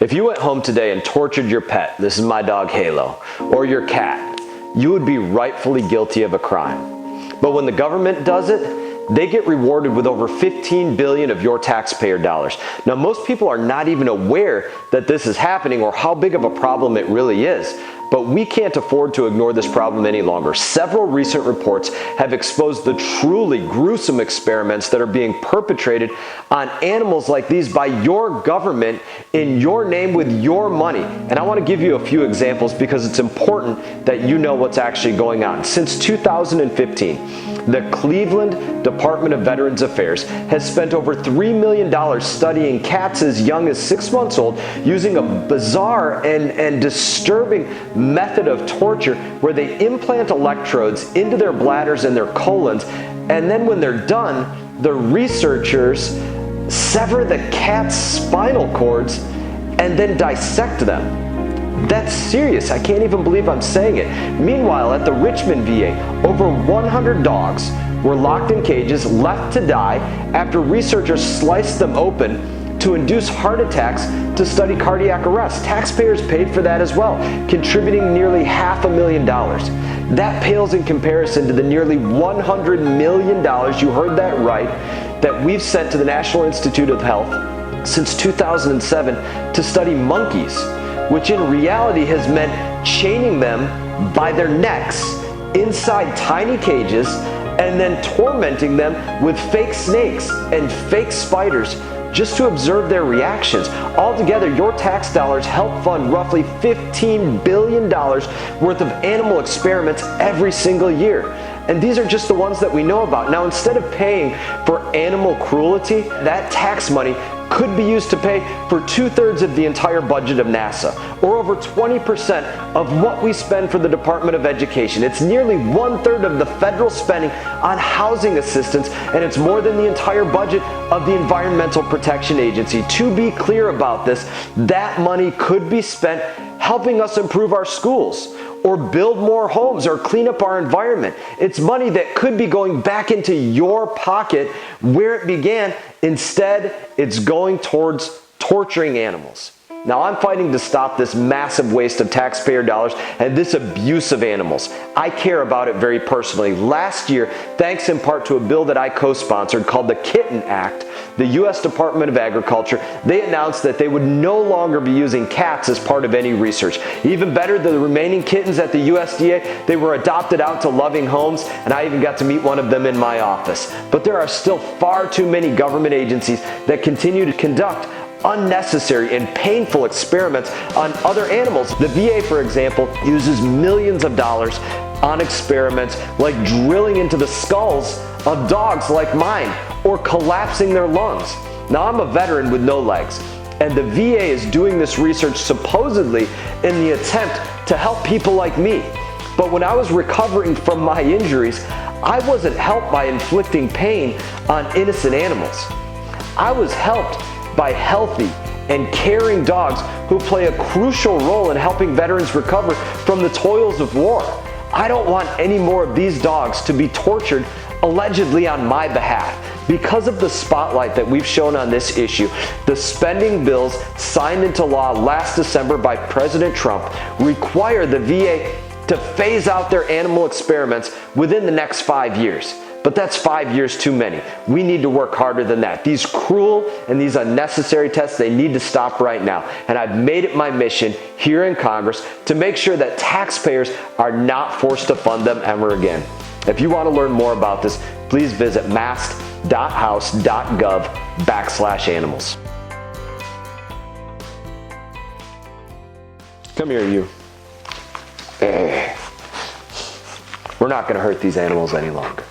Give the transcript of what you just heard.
If you went home today and tortured your pet, this is my dog Halo, or your cat, you would be rightfully guilty of a crime. But when the government does it, they get rewarded with over 15 billion of your taxpayer dollars. Now, most people are not even aware that this is happening or how big of a problem it really is. But we can't afford to ignore this problem any longer. Several recent reports have exposed the truly gruesome experiments that are being perpetrated on animals like these by your government in your name with your money. And I want to give you a few examples because it's important that you know what's actually going on. Since 2015, the Cleveland Department of Veterans Affairs has spent over $3 million studying cats as young as 6 months old using a bizarre and disturbing method of torture where they implant electrodes into their bladders and their colons, and then when they're done, the researchers sever the cat's spinal cords and then dissect them. That's serious. I can't even believe I'm saying it. Meanwhile, at the Richmond VA, over 100 dogs were locked in cages, left to die after researchers sliced them open to induce heart attacks to study cardiac arrest. Taxpayers paid for that as well, contributing nearly $500,000. That pales in comparison to the nearly $100 million, you heard that right, that we've sent to the National Institute of Health since 2007 to study monkeys, which in reality has meant chaining them by their necks inside tiny cages and then tormenting them with fake snakes and fake spiders just to observe their reactions. Altogether, your tax dollars help fund roughly $15 billion worth of animal experiments every single year. And these are just the ones that we know about. Now, instead of paying for animal cruelty, that tax money could be used to pay for 2/3 of the entire budget of NASA, or over 20% of what we spend for the Department of Education. It's nearly 1/3 of the federal spending on housing assistance, and it's more than the entire budget of the Environmental Protection Agency. To be clear about this, that money could be spent helping us improve our schools, or build more homes, or clean up our environment. It's money that could be going back into your pocket where it began. Instead, it's going towards torturing animals. Now, I'm fighting to stop this massive waste of taxpayer dollars and this abuse of animals. I care about it very personally. Last year, thanks in part to a bill that I co-sponsored called the Kitten Act, the U.S. Department of Agriculture, they announced that they would no longer be using cats as part of any research. Even better, the remaining kittens at the USDA, they were adopted out to loving homes, and I even got to meet one of them in my office. But there are still far too many government agencies that continue to conduct unnecessary and painful experiments on other animals. The VA, for example, uses millions of dollars on experiments like drilling into the skulls of dogs like mine or collapsing their lungs. Now, I'm a veteran with no legs, and the VA is doing this research supposedly in the attempt to help people like me. But when I was recovering from my injuries, I wasn't helped by inflicting pain on innocent animals. I was helped by healthy and caring dogs who play a crucial role in helping veterans recover from the toils of war. I don't want any more of these dogs to be tortured allegedly on my behalf. Because of the spotlight that we've shown on this issue, the spending bills signed into law last December by President Trump require the VA to phase out their animal experiments within the next 5 years. But that's 5 years too many. We need to work harder than that. These cruel and these unnecessary tests, they need to stop right now. And I've made it my mission here in Congress to make sure that taxpayers are not forced to fund them ever again. If you want to learn more about this, please visit mask.house.gov/animals. Come here, you. We're not going to hurt these animals any longer.